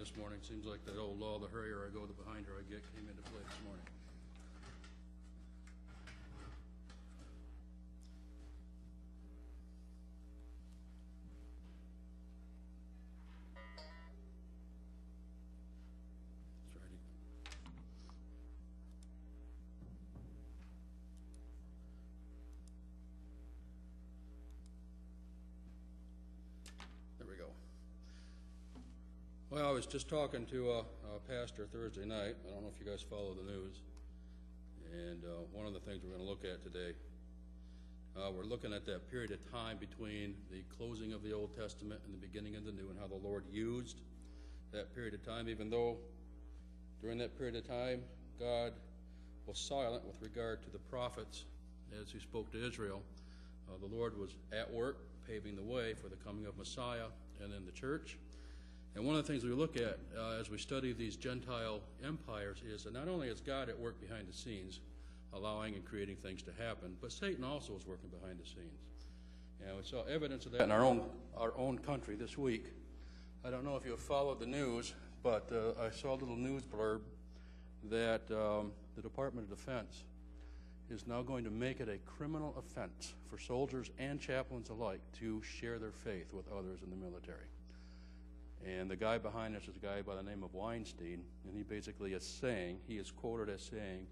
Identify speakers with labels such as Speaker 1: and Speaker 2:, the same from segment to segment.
Speaker 1: this morning. Seems like that old law, the hurrier I go, the behinder I get, came into play this morning. Well, I was just talking to a pastor Thursday night. I don't know if you guys follow the news. And one of the things we're going to look at today, we're looking at that period of time between the closing of the Old Testament and the beginning of the New, and how the Lord used that period of time, even though during that period of time God was silent with regard to the prophets as he spoke to Israel. The Lord was at work paving the way for the coming of Messiah and then the church. And one of the things we look at as we study these Gentile empires is that not only is God at work behind the scenes, allowing and creating things to happen, but Satan also is working behind the scenes. And we saw evidence of that in our own country this week. I don't know if you have followed the news, but I saw a little news blurb that the Department of Defense is now going to make it a criminal offense for soldiers and chaplains alike to share their faith with others in the military. And the guy behind this is a guy by the name of Weinstein, and he basically is saying, he is quoted as saying,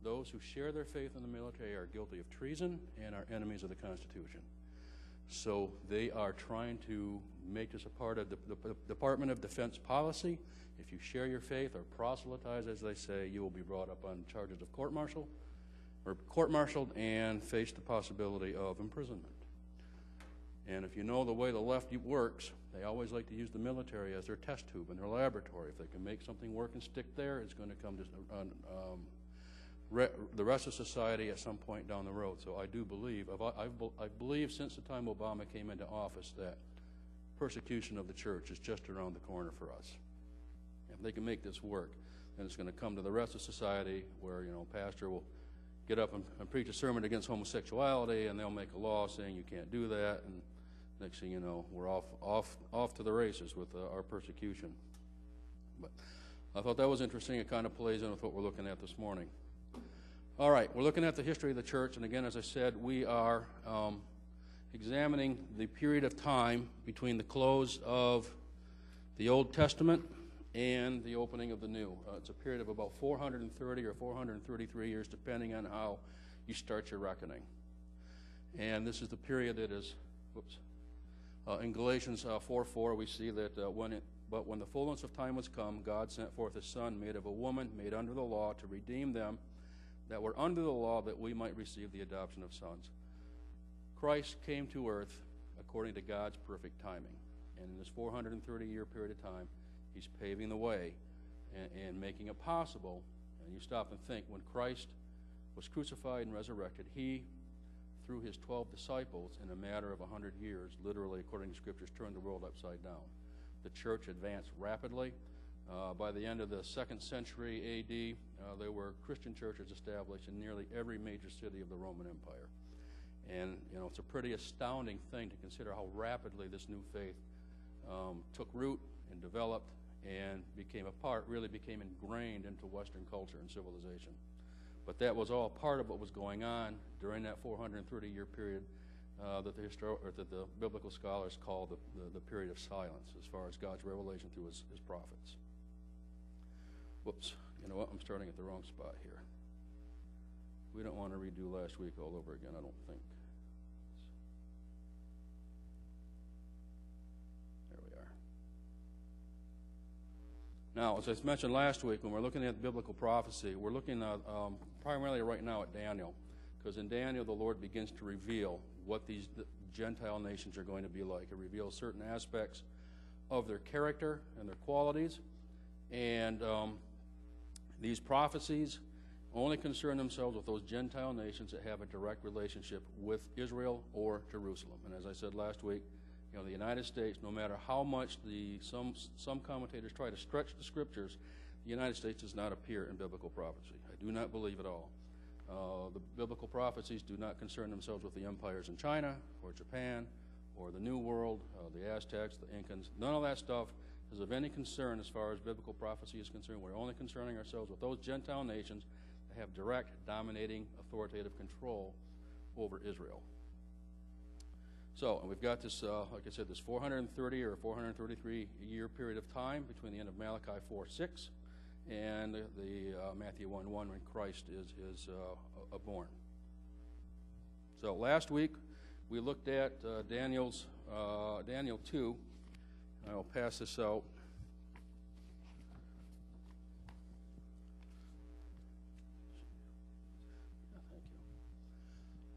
Speaker 1: those who share their faith in the military are guilty of treason and are enemies of the Constitution. So they are trying to make this a part of the Department of Defense policy. If you share your faith or proselytize, as they say, you will be brought up on charges of court-martialed and face the possibility of imprisonment. And if you know the way the left works, they always like to use the military as their test tube in their laboratory. If they can make something work and stick there, it's going to come to the rest of society at some point down the road. So I do believe, I believe since the time Obama came into office, that persecution of the church is just around the corner for us. If they can make this work, then it's going to come to the rest of society where, a pastor will get up and preach a sermon against homosexuality, and they'll make a law saying you can't do that, and next thing you know, we're off to the races with our persecution. But I thought that was interesting. It kind of plays in with what we're looking at this morning. All right, we're looking at the history of the church, and again, as I said, we are examining the period of time between the close of the Old Testament and the opening of the New. It's a period of about 430 or 433 years, depending on how you start your reckoning. And this is the period that is, in Galatians 4:4, we see that but when the fullness of time was come, God sent forth his Son, made of a woman, made under the law, to redeem them that were under the law, that we might receive the adoption of sons. Christ came to earth according to God's perfect timing. And in this 430-year period of time, he's paving the way and making it possible. And you stop and think, when Christ was crucified and resurrected, he, through his 12 disciples, in a matter of 100 years, literally, according to Scriptures, turned the world upside down. The church advanced rapidly. By the end of the 2nd century A.D., there were Christian churches established in nearly every major city of the Roman Empire. And, it's a pretty astounding thing to consider how rapidly this new faith took root and developed and really became ingrained into Western culture and civilization. But that was all part of what was going on during that 430-year period that the biblical scholars call the period of silence, as far as God's revelation through his prophets. Whoops, you know what? I'm starting at the wrong spot here. We don't want to redo last week all over again, I don't think. There we are. Now, as I mentioned last week, when we're looking at biblical prophecy, we're looking at, primarily right now at Daniel, because in Daniel the Lord begins to reveal what these Gentile nations are going to be like. It reveals certain aspects of their character and their qualities, and these prophecies only concern themselves with those Gentile nations that have a direct relationship with Israel or Jerusalem. And as I said last week, the United States, no matter how much some commentators try to stretch the Scriptures, the United States does not appear in biblical prophecy. I do not believe at all. The biblical prophecies do not concern themselves with the empires in China or Japan or the New World, the Aztecs, the Incans. None of that stuff is of any concern as far as biblical prophecy is concerned. We're only concerning ourselves with those Gentile nations that have direct, dominating, authoritative control over Israel. So, and we've got this, like I said, this 430 or 433 year period of time between the end of Malachi 4:6 and the Matthew 1:1 when Christ is born. So last week we looked at Daniel 2. I'll pass this out.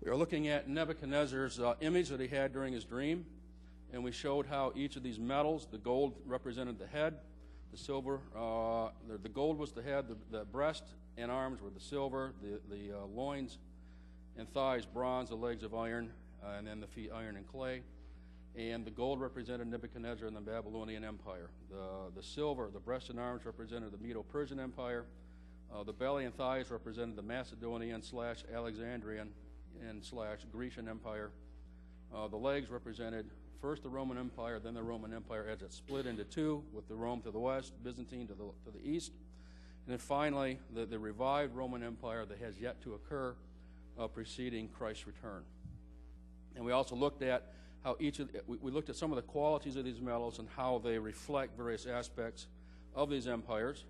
Speaker 1: We are looking at Nebuchadnezzar's image that he had during his dream, and we showed how each of these metals, the gold represented the head, the silver, the gold was the head, the breast and arms were the silver, the loins and thighs bronze, the legs of iron, and then the feet iron and clay. And the gold represented Nebuchadnezzar and the Babylonian Empire. The silver, the breast and arms represented the Medo-Persian Empire. The belly and thighs represented the Macedonian / Alexandrian and / Grecian Empire. The legs represented first the Roman Empire, then the Roman Empire as it split into two, with the Rome to the west, Byzantine to the east. And then finally, the revived Roman Empire that has yet to occur preceding Christ's return. And we also looked at how we looked at some of the qualities of these metals and how they reflect various aspects of these empires.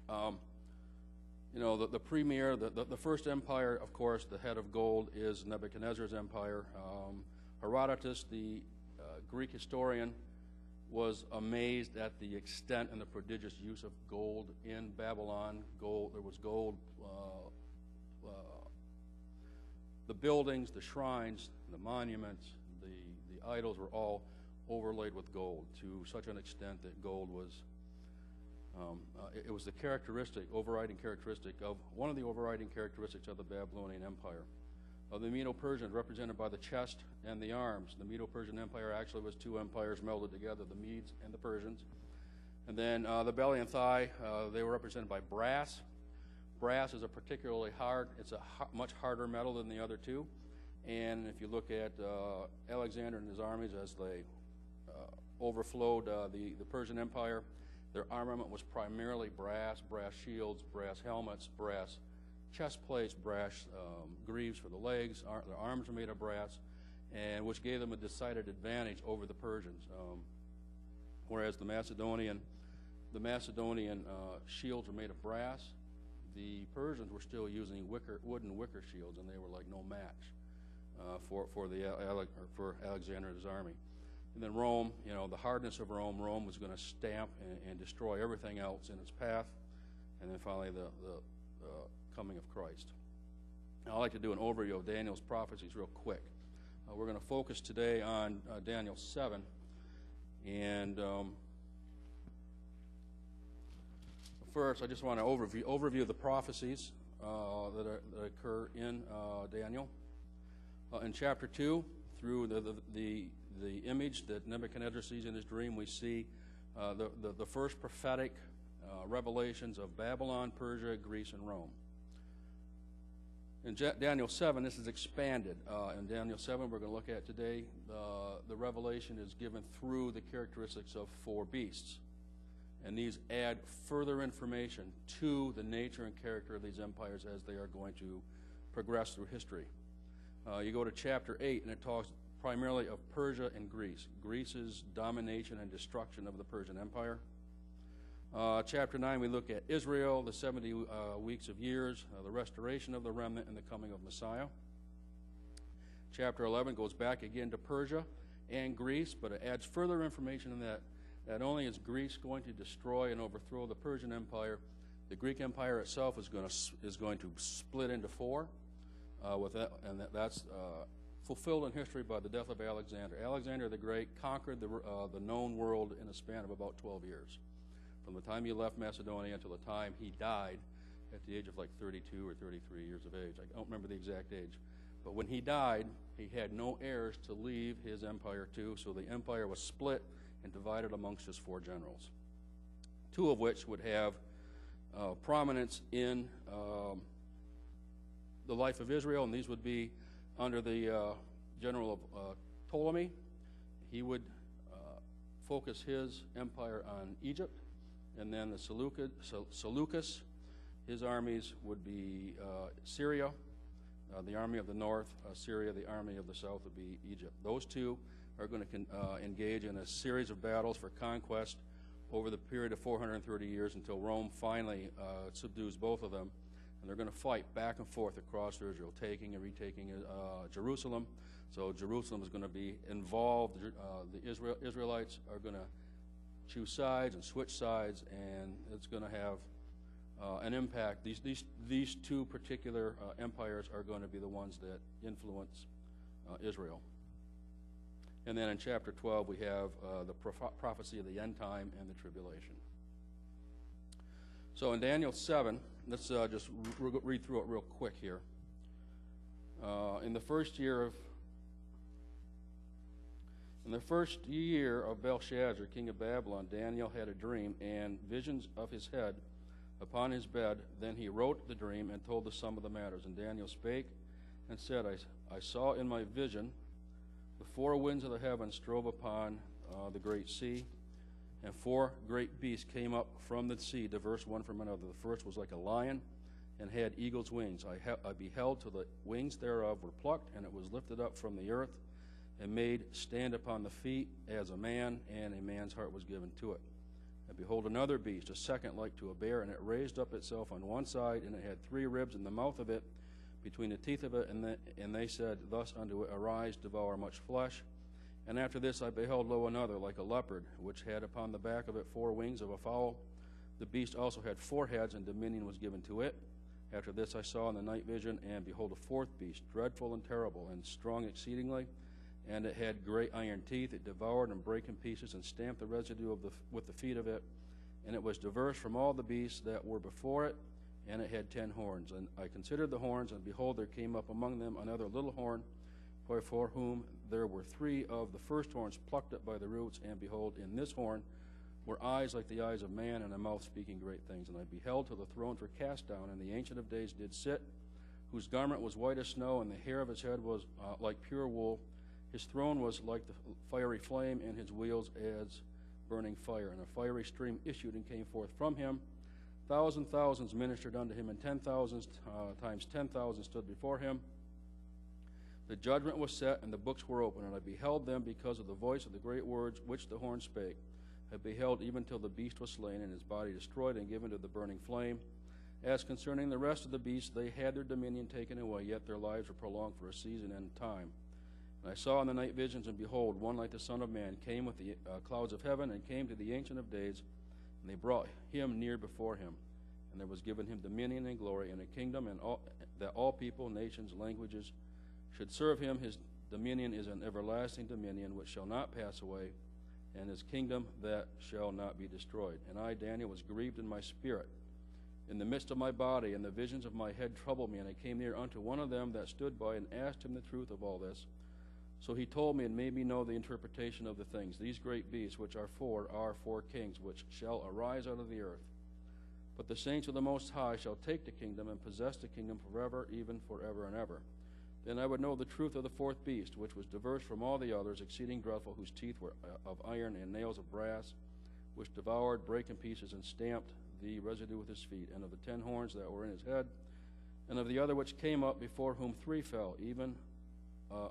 Speaker 1: The premier, the first empire, of course, the head of gold is Nebuchadnezzar's empire. Herodotus, the Greek historian, was amazed at the extent and the prodigious use of gold in Babylon. There was gold. The buildings, the shrines, the monuments, the idols were all overlaid with gold to such an extent that gold was it was the overriding characteristic of one of the overriding characteristics of the Babylonian Empire. The Medo-Persians, represented by the chest and the arms. The Medo-Persian Empire actually was two empires melded together, the Medes and the Persians. And then the belly and thigh, they were represented by brass. Brass is a particularly much harder metal than the other two. And if you look at Alexander and his armies as they overflowed the Persian Empire, their armament was primarily brass shields, brass helmets, brass chest plates, brass greaves for the legs. Their arms were made of brass, and which gave them a decided advantage over the Persians. Whereas the Macedonian shields were made of brass, the Persians were still using wooden wicker shields, and they were like no match for Alexander and his army. And then Rome, the hardness of Rome was going to stamp and destroy everything else in its path. And then finally, the coming of Christ. Now, I'd like to do an overview of Daniel's prophecies real quick. We're going to focus today on Daniel 7. And first, I just want to overview the prophecies that occur in Daniel. In chapter 2, through the image that Nebuchadnezzar sees in his dream, we see the first prophetic revelations of Babylon, Persia, Greece, and Rome. In Daniel 7, this is expanded. In Daniel 7, we're going to look at today, the revelation is given through the characteristics of four beasts. And these add further information to the nature and character of these empires as they are going to progress through history. You go to chapter 8, and it talks primarily of Persia and Greece. Greece's domination and destruction of the Persian Empire. Chapter 9, we look at Israel, the 70 weeks of years, the restoration of the remnant, and the coming of Messiah. Chapter 11 goes back again to Persia and Greece, but it adds further information in that not only is Greece going to destroy and overthrow the Persian Empire, the Greek Empire itself is going to split into four. That's fulfilled in history by the death of Alexander. Alexander the Great conquered the known world in a span of about 12 years. From the time he left Macedonia until the time he died at the age of like 32 or 33 years of age. I don't remember the exact age. But when he died, he had no heirs to leave his empire to, so the empire was split and divided amongst his four generals, two of which would have prominence in the life of Israel, and these would be under the general of Ptolemy. He would focus his empire on Egypt, and then the Seleucus, his armies would be Syria, the army of the north, Syria, the army of the south would be Egypt. Those two are going to engage in a series of battles for conquest over the period of 430 years until Rome finally subdues both of them. And they're going to fight back and forth across Israel, taking and retaking Jerusalem. So Jerusalem is going to be involved. The Israelites are going to choose sides and switch sides, and it's going to have an impact. These two particular empires are going to be the ones that influence Israel. And then in chapter 12, we have the prophecy of the end time and the tribulation. So in Daniel 7, let's just read through it real quick here. In the first year of Belshazzar, king of Babylon, Daniel had a dream and visions of his head upon his bed. Then he wrote the dream and told the sum of the matters. And Daniel spake and said, I saw in my vision the four winds of the heavens strove upon the great sea, and four great beasts came up from the sea, diverse one from another. The first was like a lion, and had eagle's wings. I beheld till the wings thereof were plucked, and it was lifted up from the earth, and made stand upon the feet as a man, and a man's heart was given to it. And behold, another beast, a second like to a bear, and it raised up itself on one side, and it had three ribs in the mouth of it, between the teeth of it, and they said thus unto it, Arise, devour much flesh. And after this I beheld, lo, another, like a leopard, which had upon the back of it four wings of a fowl. The beast also had four heads, and dominion was given to it. After this I saw in the night vision, and behold, a fourth beast, dreadful and terrible, and strong exceedingly. And it had great iron teeth. It devoured and brake in pieces, and stamped the residue with the feet of it. And it was diverse from all the beasts that were before it, and it had 10 horns. And I considered the horns, and behold, there came up among them another little horn, for whom there were three of the first horns plucked up by the roots. And behold, in this horn were eyes like the eyes of man, and a mouth speaking great things. And I beheld till the thrones were cast down, and the Ancient of Days did sit, whose garment was white as snow, and the hair of his head was like pure wool. His throne was like the fiery flame, and his wheels as burning fire. And a fiery stream issued and came forth from him. Thousands ministered unto him, and 10,000 times 10,000 stood before him. The judgment was set, and the books were opened, and I beheld them because of the voice of the great words which the horn spake. I beheld even till the beast was slain, and his body destroyed and given to the burning flame. As concerning the rest of the beasts, they had their dominion taken away, yet their lives were prolonged for a season and time. And I saw in the night visions, and behold, one like the Son of Man came with the clouds of heaven, and came to the Ancient of Days, and they brought him near before him. And there was given him dominion and glory and a kingdom, and that all people, nations, languages should serve him. His dominion is an everlasting dominion which shall not pass away, and his kingdom that shall not be destroyed. And I, Daniel, was grieved in my spirit, in the midst of my body, and the visions of my head troubled me. And I came near unto one of them that stood by, and asked him the truth of all this. So he told me and made me know the interpretation of the things. These great beasts, which are four kings, which shall arise out of the earth. But the saints of the Most High shall take the kingdom, and possess the kingdom forever, even forever and ever. Then I would know the truth of the fourth beast, which was diverse from all the others, exceeding dreadful, whose teeth were of iron and nails of brass, which devoured, brake in pieces, and stamped the residue with his feet. And of the 10 horns that were in his head, and of the other which came up, before whom 3 fell, even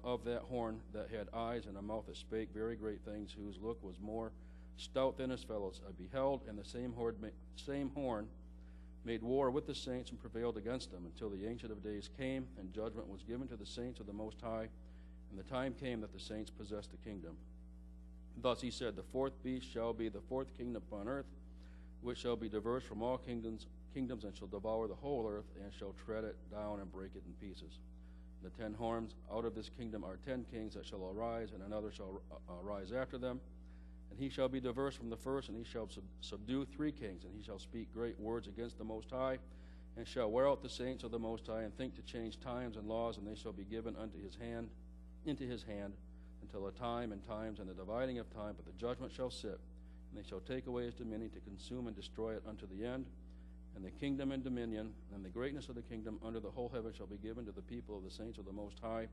Speaker 1: of that horn that had eyes and a mouth that spake very great things, whose look was more stout than his fellows. I beheld, and the same horn made war with the saints, and prevailed against them, until the Ancient of Days came, and judgment was given to the saints of the Most High. And the time came that the saints possessed the kingdom. Thus he said, The fourth beast shall be the fourth kingdom upon earth, which shall be diverse from all kingdoms, and shall devour the whole earth, and shall tread it down and break it in pieces. The 10 horns out of this kingdom are 10 kings that shall arise, and another shall arise after them. And he shall be diverse from the first, and he shall subdue 3 kings, and he shall speak great words against the Most High, and shall wear out the saints of the Most High, and think to change times and laws, and they shall be given into his hand, until a time and times and the dividing of time. But the judgment shall sit, and they shall take away his dominion, to consume and destroy it unto the end. And the kingdom and dominion, and the greatness of the kingdom under the whole heaven, shall be given to the people of the saints of the Most High,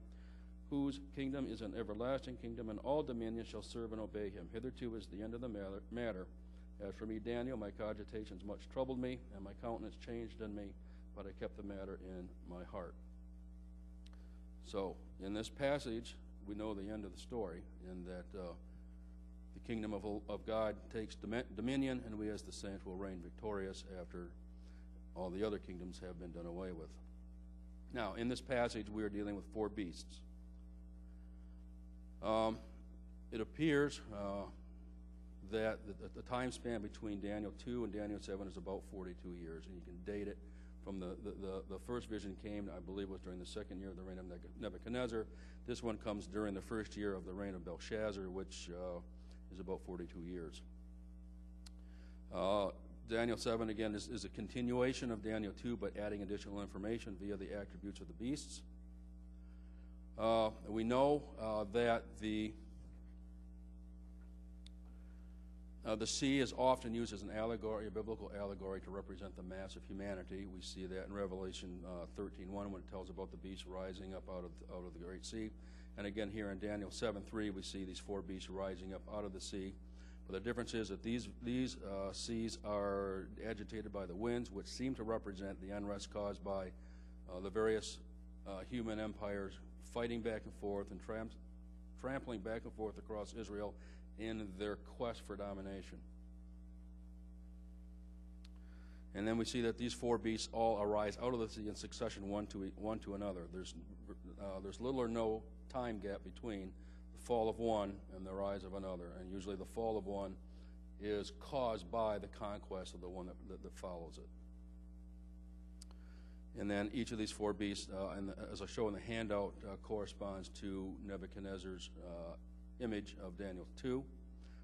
Speaker 1: whose kingdom is an everlasting kingdom, and all dominions shall serve and obey him. Hitherto is the end of the matter. As for me, Daniel, my cogitations much troubled me, and my countenance changed in me, but I kept the matter in my heart. So, in this passage, we know the end of the story, in that the kingdom of God takes dominion, and we as the saints will reign victorious after all the other kingdoms have been done away with. Now, in this passage, we are dealing with four beasts. It appears that the time span between Daniel 2 and Daniel 7 is about 42 years, and you can date it from the first vision came, I believe, was during the second year of the reign of Nebuchadnezzar. This one comes during the first year of the reign of Belshazzar, which is about 42 years. Daniel 7, again, is a continuation of Daniel 2, but adding additional information via the attributes of the beasts. We know that the sea is often used as an allegory, a biblical allegory, to represent the mass of humanity. We see that in Revelation 13:1 when it tells about the beast rising up out of the great sea. And again here in Daniel 7:3 we see these four beasts rising up out of the sea. But the difference is that these seas are agitated by the winds, which seem to represent the unrest caused by the various human empires fighting back and forth and trampling back and forth across Israel in their quest for domination. And then we see that these four beasts all arise out of the sea in succession, one to another. There's little or no time gap between the fall of one and the rise of another, and usually the fall of one is caused by the conquest of the one that follows it. And then each of these four beasts, as I show in the handout, corresponds to Nebuchadnezzar's image of Daniel 2.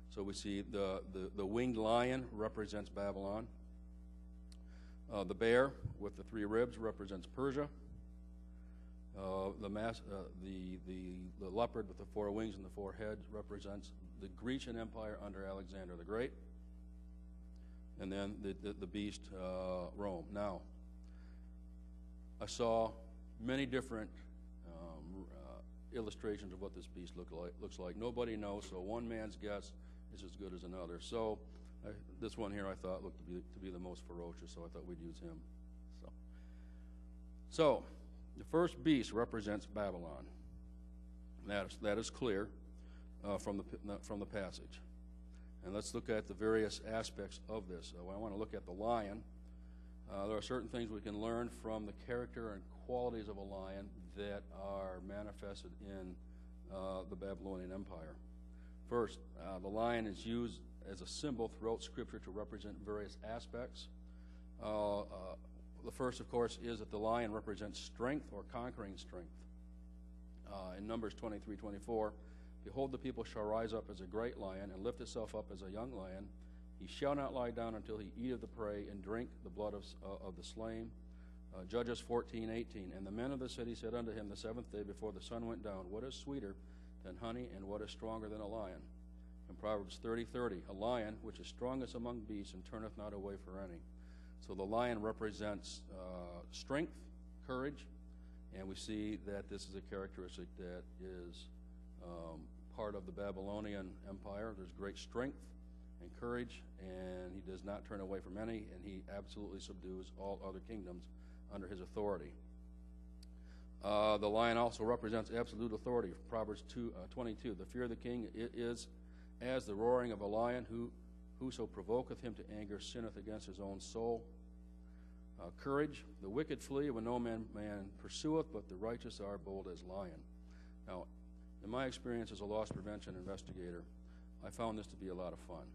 Speaker 1: So we see the winged lion represents Babylon. The bear with the three ribs represents Persia. The leopard with the four wings and the four heads represents the Grecian Empire under Alexander the Great. And then the beast, Rome. Now, I saw many different illustrations of what this beast looks like. Nobody knows, so one man's guess is as good as another. So this one here I thought looked to be the most ferocious, so I thought we'd use him. So the first beast represents Babylon. That is clear from the passage. And let's look at the various aspects of this. I want to look at the lion. There are certain things we can learn from the character and qualities of a lion that are manifested in the Babylonian Empire. First, the lion is used as a symbol throughout Scripture to represent various aspects. The first, of course, is that the lion represents strength or conquering strength. In Numbers 23:24, behold, the people shall rise up as a great lion and lift itself up as a young lion. He shall not lie down until he eat of the prey and drink the blood of the slain. Judges 14:18, and the men of the city said unto him the seventh day before the sun went down, what is sweeter than honey, and what is stronger than a lion? In Proverbs 30:30, a lion which is strongest among beasts and turneth not away for any. So the lion represents strength, courage, and we see that this is a characteristic that is part of the Babylonian Empire. There's great strength and courage, and he does not turn away from any, and he absolutely subdues all other kingdoms under his authority. The lion also represents absolute authority. Proverbs 22, the fear of the king is as the roaring of a lion, whoso provoketh him to anger sinneth against his own soul. Courage, the wicked flee when no man pursueth, but the righteous are bold as lion. Now, in my experience as a loss prevention investigator, I found this to be a lot of fun.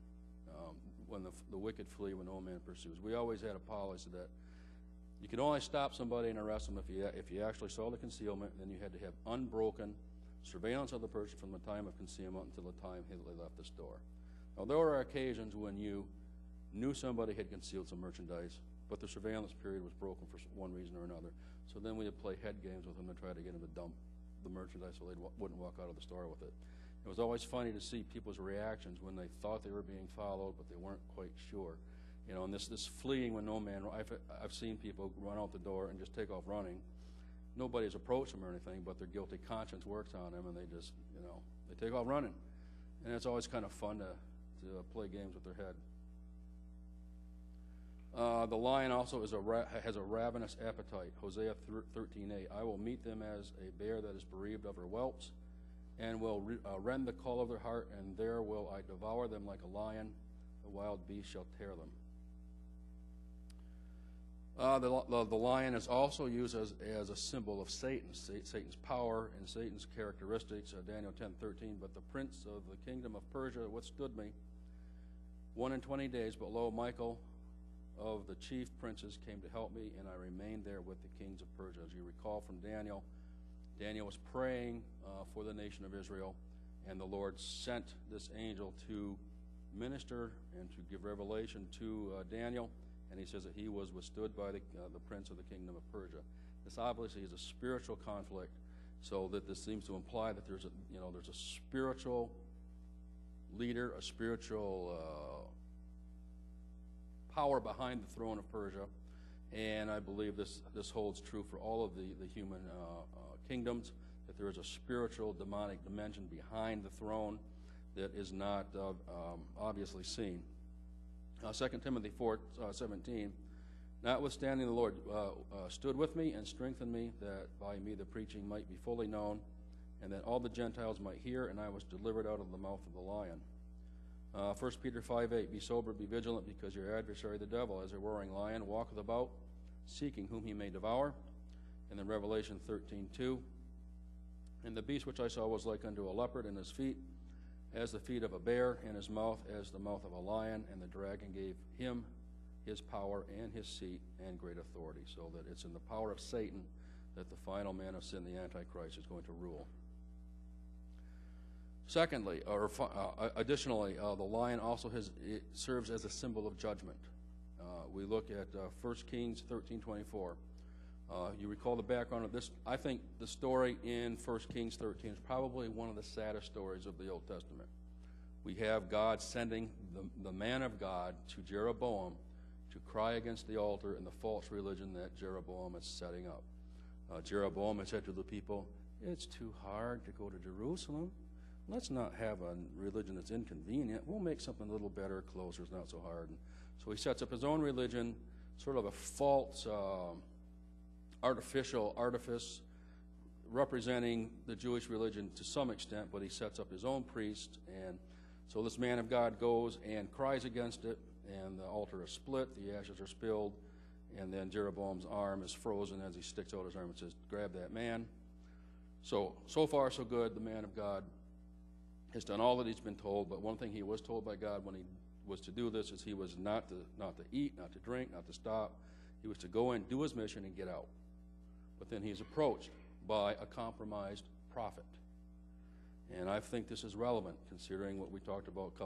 Speaker 1: When the wicked flee when no man pursues. We always had a policy that you could only stop somebody and arrest them if you actually saw the concealment, then you had to have unbroken surveillance of the person from the time of concealment until the time they left the store. Now, there were occasions when you knew somebody had concealed some merchandise, but the surveillance period was broken for one reason or another. So then we would play head games with them to try to get them to dump the merchandise so they wouldn't walk out of the store with it. It was always funny to see people's reactions when they thought they were being followed, but they weren't quite sure. You know, and this fleeing when no man, I've seen people run out the door and just take off running. nobody's approached them or anything, but their guilty conscience works on them, and they just, they take off running. And it's always kind of fun to play games with their head. The lion also has a ravenous appetite. Hosea 13:8. I will meet them as a bear that is bereaved of her whelps, and will rend the caul of their heart, and there will I devour them like a lion. The wild beast shall tear them. The lion is also used as a symbol of Satan, Satan's power and Satan's characteristics. Daniel 10:13. But the prince of the kingdom of Persia withstood me 21 days, but lo, Michael of the chief princes came to help me, and I remained there with the kings of Persia. As you recall from Daniel, Daniel was praying for the nation of Israel, and the Lord sent this angel to minister and to give revelation to Daniel, and he says that he was withstood by the prince of the kingdom of Persia. This obviously is a spiritual conflict, so that this seems to imply that there's a spiritual leader, a spiritual power behind the throne of Persia, and I believe this holds true for all of the human kingdoms, that there is a spiritual demonic dimension behind the throne that is not obviously seen. 2 Timothy 4:17, notwithstanding the Lord stood with me and strengthened me, that by me the preaching might be fully known, and that all the Gentiles might hear, and I was delivered out of the mouth of the lion. 1 Peter 5:8, be sober, be vigilant, because your adversary the devil, as a roaring lion, walketh about, seeking whom he may devour. And then Revelation 13:2, and the beast which I saw was like unto a leopard, and his feet as the feet of a bear, and his mouth as the mouth of a lion, and the dragon gave him his power and his seat and great authority. So that it's in the power of Satan that the final man of sin, the Antichrist, is going to rule. Secondly, additionally, the lion also serves as a symbol of judgment. We look at 1 Kings 13:24. You recall the background of this. I think the story in 1 Kings 13 is probably one of the saddest stories of the Old Testament. We have God sending the man of God to Jeroboam to cry against the altar and the false religion that Jeroboam is setting up. Jeroboam has said to the people, it's too hard to go to Jerusalem. Let's not have a religion that's inconvenient. We'll make something a little better, closer, it's not so hard. And so he sets up his own religion, sort of a false artificial artifice representing the Jewish religion to some extent, but he sets up his own priest, and so this man of God goes and cries against it, and the altar is split, the ashes are spilled, and then Jeroboam's arm is frozen as he sticks out his arm and says, grab that man. So far so good. The man of God has done all that he's been told, but one thing he was told by God when he was to do this is he was not to eat, not to drink, not to stop. He was to go in, do his mission, and get out. But then he's approached by a compromised prophet. And I think this is relevant, considering what we talked about a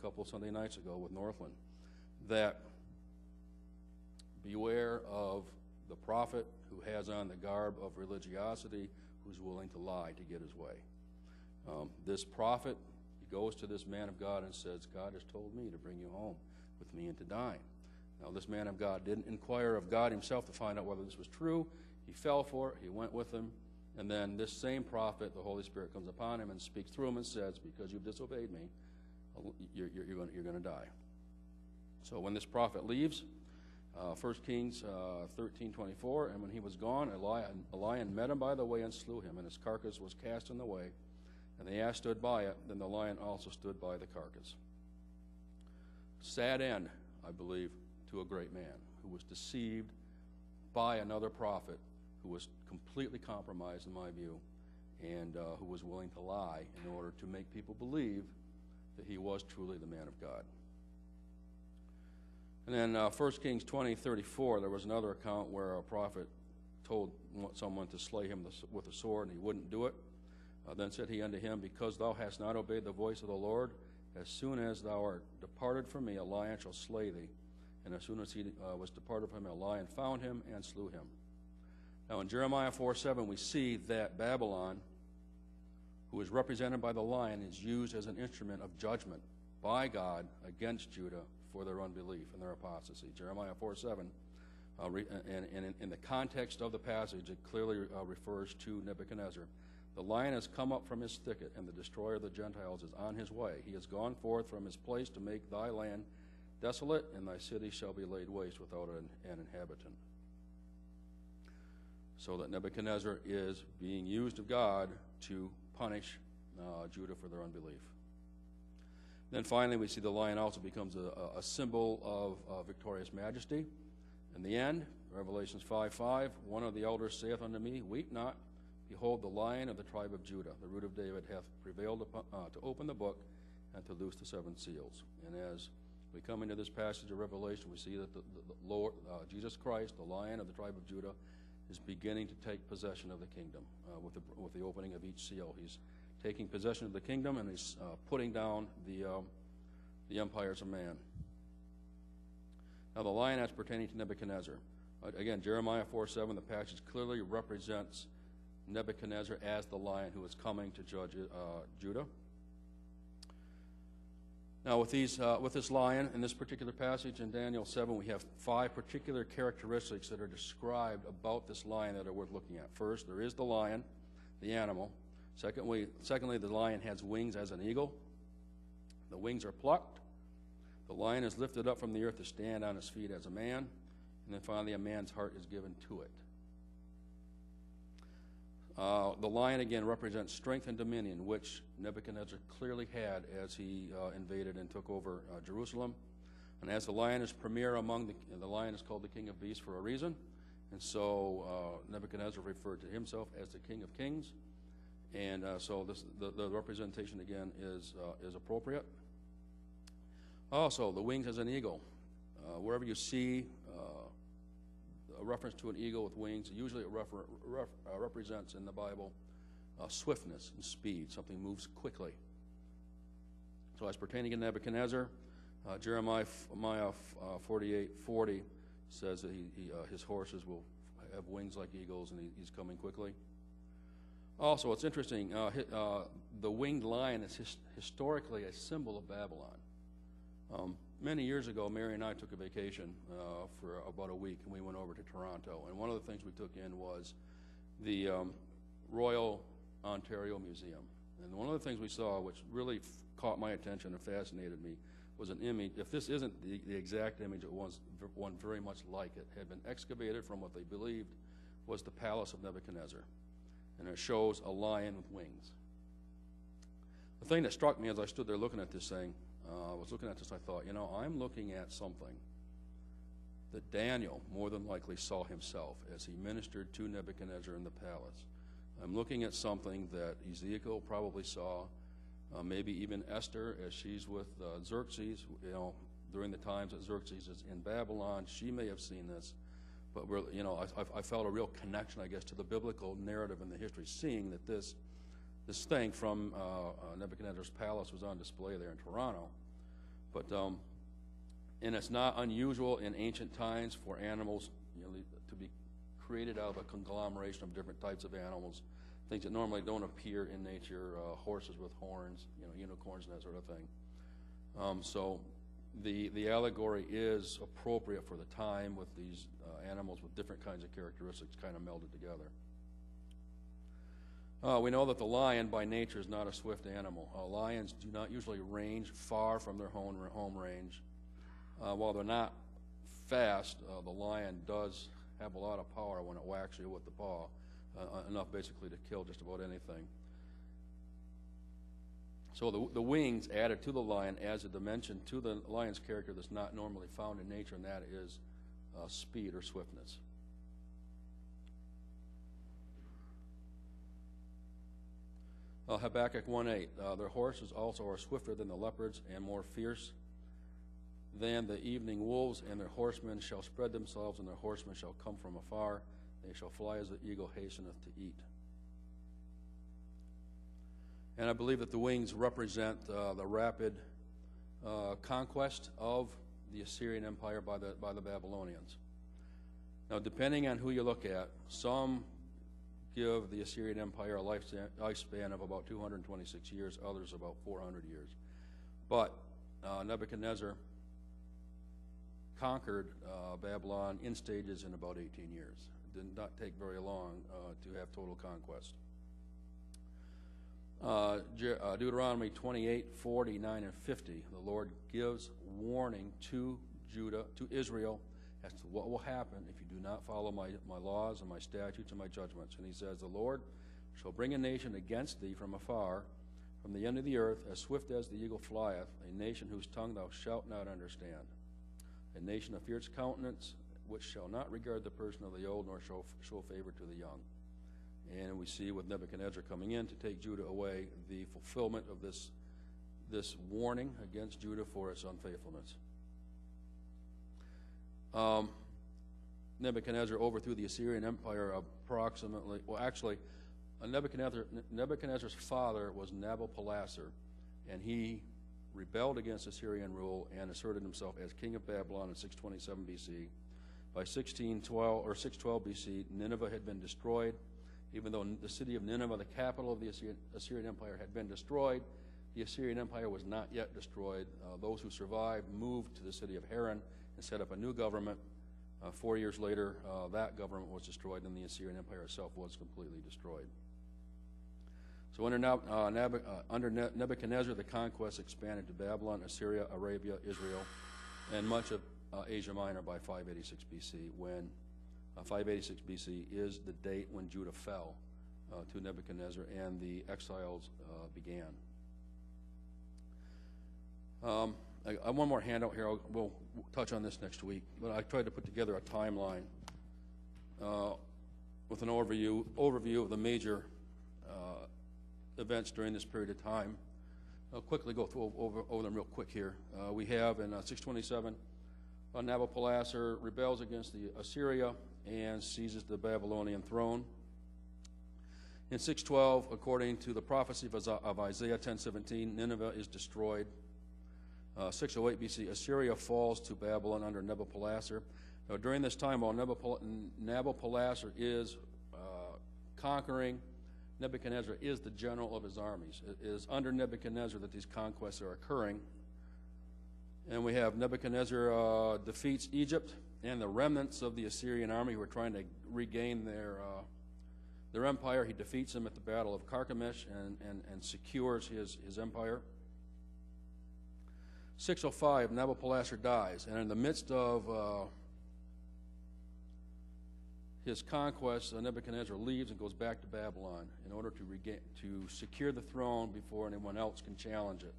Speaker 1: couple Sunday nights ago with Northland, that beware of the prophet who has on the garb of religiosity, who's willing to lie to get his way. This prophet, he goes to this man of God and says, God has told me to bring you home with me and to dine. Now, this man of God didn't inquire of God himself to find out whether this was true. He fell for it. He went with him. And then this same prophet, the Holy Spirit comes upon him and speaks through him and says, because you've disobeyed me, you're going to die. So when this prophet leaves, 1 Kings 13:24, and when he was gone, a lion met him by the way and slew him, and his carcass was cast in the way. And the ass stood by it, then the lion also stood by the carcass. Sad end, I believe, to a great man who was deceived by another prophet who was completely compromised, in my view, and who was willing to lie in order to make people believe that he was truly the man of God. And then 1 Kings 20:34, there was another account where a prophet told someone to slay him with a sword, and he wouldn't do it. Then said he unto him, because thou hast not obeyed the voice of the Lord, as soon as thou art departed from me, a lion shall slay thee. And as soon as he was departed from him, a lion found him and slew him. Now in Jeremiah 4:7, we see that Babylon, who is represented by the lion, is used as an instrument of judgment by God against Judah for their unbelief and their apostasy. Jeremiah 4:7, And in the context of the passage, it clearly refers to Nebuchadnezzar. The lion has come up from his thicket, and the destroyer of the Gentiles is on his way. He has gone forth from his place to make thy land desolate, and thy city shall be laid waste without an inhabitant. So that Nebuchadnezzar is being used of God to punish Judah for their unbelief. Then finally, we see the lion also becomes a symbol of victorious majesty. In the end, Revelations 5:5, one of the elders saith unto me, Weep not, behold, the Lion of the tribe of Judah, the root of David, hath prevailed to open the book and to loose the seven seals. And as we come into this passage of Revelation, we see that the Lord, Jesus Christ, the Lion of the tribe of Judah, is beginning to take possession of the kingdom with the opening of each seal. He's taking possession of the kingdom, and he's putting down the empires of man. Now, the lion as pertaining to Nebuchadnezzar. Again, Jeremiah 4:7, the passage clearly represents Nebuchadnezzar as the lion who is coming to judge Judah. Now, with this lion, in this particular passage in Daniel 7, we have 5 particular characteristics that are described about this lion that are worth looking at. First, there is the lion, the animal. Secondly, the lion has wings as an eagle. The wings are plucked. The lion is lifted up from the earth to stand on his feet as a man. And then finally, a man's heart is given to it. The lion, again, represents strength and dominion, which Nebuchadnezzar clearly had as he invaded and took over Jerusalem. And as the lion is premier among the lion is called the king of beasts for a reason. And so Nebuchadnezzar referred to himself as the King of Kings. And so the representation, again, is appropriate. Also, the wings as an eagle. Wherever you see a reference to an eagle with wings, usually it represents in the Bible swiftness and speed. Something moves quickly. So as pertaining to Nebuchadnezzar, Jeremiah 48:40 says that his horses will have wings like eagles, and he's coming quickly. Also, it's interesting, the winged lion is historically a symbol of Babylon. Many years ago, Mary and I took a vacation for about a week, and we went over to Toronto. And one of the things we took in was the Royal Ontario Museum. And one of the things we saw, which really caught my attention and fascinated me, was an image. If this isn't the exact image, it was one very much like it. Had been excavated from what they believed was the palace of Nebuchadnezzar. And it shows a lion with wings. The thing that struck me as I stood there looking at this thing, I thought, I'm looking at something that Daniel more than likely saw himself as he ministered to Nebuchadnezzar in the palace. I'm looking at something that Ezekiel probably saw, maybe even Esther as she's with Xerxes, during the times that Xerxes is in Babylon. She may have seen this. But I felt a real connection, I guess, to the biblical narrative and the history, seeing that this thing from Nebuchadnezzar's palace was on display there in Toronto. But and it's not unusual in ancient times for animals, to be created out of a conglomeration of different types of animals, things that normally don't appear in nature, horses with horns, unicorns and that sort of thing. So the allegory is appropriate for the time with these animals with different kinds of characteristics kind of melded together. We know that the lion by nature is not a swift animal. Lions do not usually range far from their home range. While they're not fast, the lion does have a lot of power when it whacks you with the paw, enough basically to kill just about anything. So the wings added to the lion adds a dimension to the lion's character that's not normally found in nature, and that is speed or swiftness. Habakkuk 1:8, their horses also are swifter than the leopards and more fierce than the evening wolves, and their horsemen shall spread themselves, and their horsemen shall come from afar. They shall fly as the eagle hasteneth to eat. And I believe that the wings represent the rapid conquest of the Assyrian Empire by the Babylonians. Now, depending on who you look at, some give the Assyrian Empire a lifespan of about 226 years, others about 400 years. But Nebuchadnezzar conquered Babylon in stages in about 18 years. It did not take very long to have total conquest. Deuteronomy 28, 49, and 50, the Lord gives warning to Judah, to Israel, as to what will happen if you do not follow my laws and my statutes and my judgments. And he says, the Lord shall bring a nation against thee from afar, from the end of the earth, as swift as the eagle flieth, a nation whose tongue thou shalt not understand, a nation of fierce countenance, which shall not regard the person of the old, nor show favor to the young. And we see with Nebuchadnezzar coming in to take Judah away, the fulfillment of this warning against Judah for its unfaithfulness. Nebuchadnezzar overthrew the Assyrian Empire approximately, well, actually, Nebuchadnezzar's father was Nabopolassar, and he rebelled against Assyrian rule and asserted himself as king of Babylon in 627 BC. By 612 BC, Nineveh had been destroyed. Even though the city of Nineveh, the capital of the Assyrian Empire, had been destroyed, the Assyrian Empire was not yet destroyed. Those who survived moved to the city of Haran and set up a new government. 4 years later, that government was destroyed, and the Assyrian Empire itself was completely destroyed. So under Nebuchadnezzar, the conquest expanded to Babylon, Assyria, Arabia, Israel, and much of Asia Minor by 586 BC, when 586 BC is the date when Judah fell to Nebuchadnezzar and the exiles began. I one more handout here. We'll touch on this next week, but I tried to put together a timeline with an overview of the major events during this period of time. I'll quickly go through over them real quick here. We have in 627, Nabopolassar rebels against the Assyria and seizes the Babylonian throne. In 612, according to the prophecy of Isaiah 10:17, Nineveh is destroyed. 608 BC, Assyria falls to Babylon under Nabopolassar. Now, during this time, while Nabopolassar is conquering, Nebuchadnezzar is the general of his armies. It is under Nebuchadnezzar that these conquests are occurring. And we have Nebuchadnezzar defeats Egypt and the remnants of the Assyrian army who are trying to regain their empire. He defeats them at the Battle of Carchemish and secures his empire. 605, Nabopolassar dies, and in the midst of his conquest, Nebuchadnezzar leaves and goes back to Babylon in order to secure the throne before anyone else can challenge it.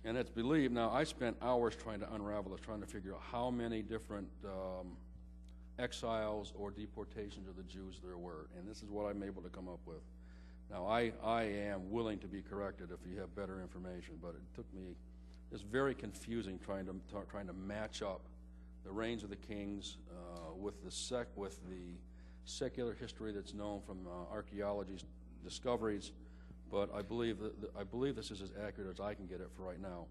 Speaker 1: And it's believed, now I spent hours trying to unravel this, trying to figure out how many different exiles or deportations of the Jews there were, and this is what I'm able to come up with. Now I am willing to be corrected if you have better information, but it took me, it's very confusing trying to match up the reigns of the kings with the secular history that's known from archaeology's discoveries. But I believe this is as accurate as I can get it for right now.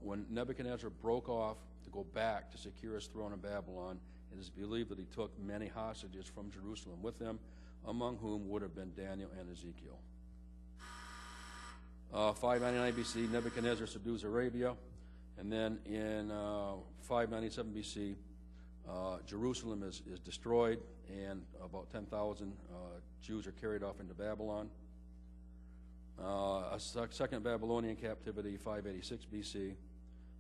Speaker 1: When Nebuchadnezzar broke off to go back to secure his throne in Babylon, it is believed that he took many hostages from Jerusalem with him, among whom would have been Daniel and Ezekiel. 599 BC, Nebuchadnezzar subdues Arabia, and then in 597 BC, Jerusalem is destroyed, and about 10,000 Jews are carried off into Babylon. A second Babylonian captivity, 586 BC,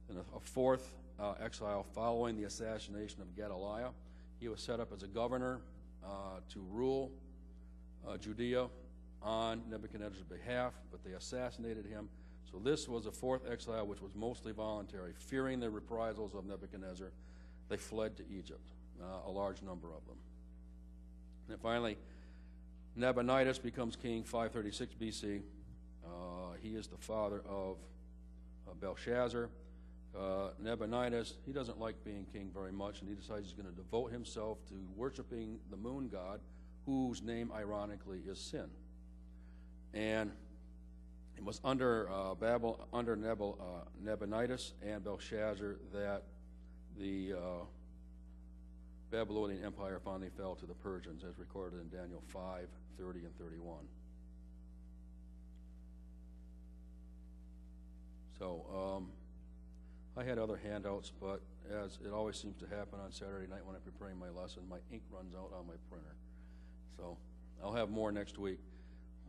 Speaker 1: and a fourth exile following the assassination of Gedaliah. He was set up as a governor to rule Judea on Nebuchadnezzar's behalf, but they assassinated him. So this was a fourth exile, which was mostly voluntary. Fearing the reprisals of Nebuchadnezzar, they fled to Egypt, a large number of them. And finally, Nabonidus becomes king, 536 BC. He is the father of Belshazzar. Nabonidus, he doesn't like being king very much, and he decides he's going to devote himself to worshiping the moon god, whose name, ironically, is Sin. And it was under Nabonidus and Belshazzar that the Babylonian Empire finally fell to the Persians, as recorded in Daniel 5, 30, and 31. So I had other handouts, but as it always seems to happen on Saturday night when I'm preparing my lesson, my ink runs out on my printer. So I'll have more next week.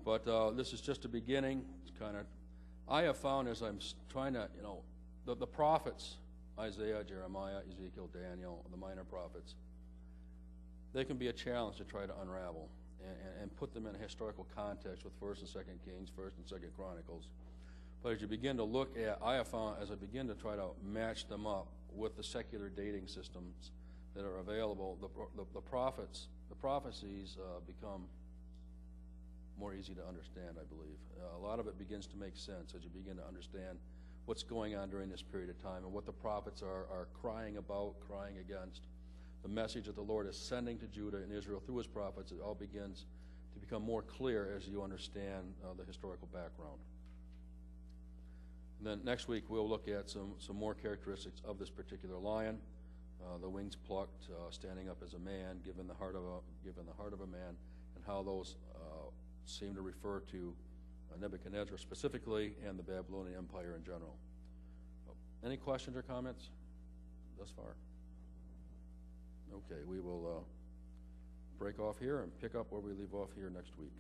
Speaker 1: But this is just a beginning. It's kind of, I have found as I'm trying to, the prophets, Isaiah, Jeremiah, Ezekiel, Daniel, the minor prophets, they can be a challenge to try to unravel and put them in a historical context with 1st and 2nd Kings, 1st and 2nd Chronicles. But as you begin to look at, I have found, as I begin to try to match them up with the secular dating systems that are available, the prophecies become more easy to understand, I believe. A lot of it begins to make sense as you begin to understand what's going on during this period of time and what the prophets are crying about, crying against. The message that the Lord is sending to Judah and Israel through his prophets, it all begins to become more clear as you understand the historical background. And then next week we'll look at some more characteristics of this particular lion. The wings plucked, standing up as a man, given the heart of a man, and how those seem to refer to Nebuchadnezzar specifically and the Babylonian Empire in general. Any questions or comments thus far? Okay, we will break off here and pick up where we leave off here next week.